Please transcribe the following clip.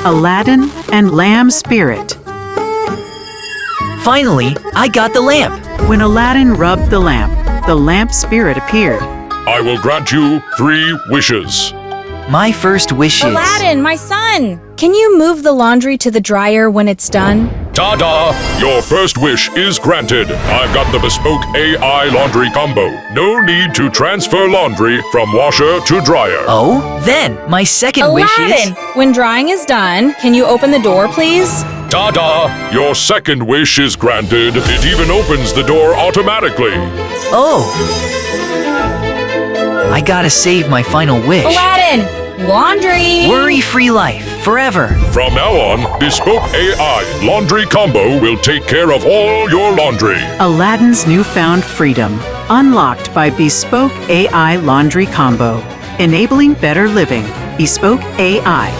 Aladdin and Lamb Spirit. Finally, I got the lamp. When Aladdin rubbed the lamp spirit appeared. I will grant you 3 wishes. My first wish is... Aladdin, my son! Can you move the laundry to the dryer when it's done? Ta-da! Your first wish is granted. I've got the Bespoke AI Laundry Combo. No need to transfer laundry from washer to dryer. Oh, then my second wish is... Aladdin, when drying is done, can you open the door, please? Ta-da! Your second wish is granted. It even opens the door automatically. Oh! I gotta save my final wish. Aladdin, laundry! Worry-free life, forever. From now on, Bespoke AI Laundry Combo will take care of all your laundry. Aladdin's newfound freedom, unlocked by Bespoke AI Laundry Combo. Enabling better living. Bespoke AI.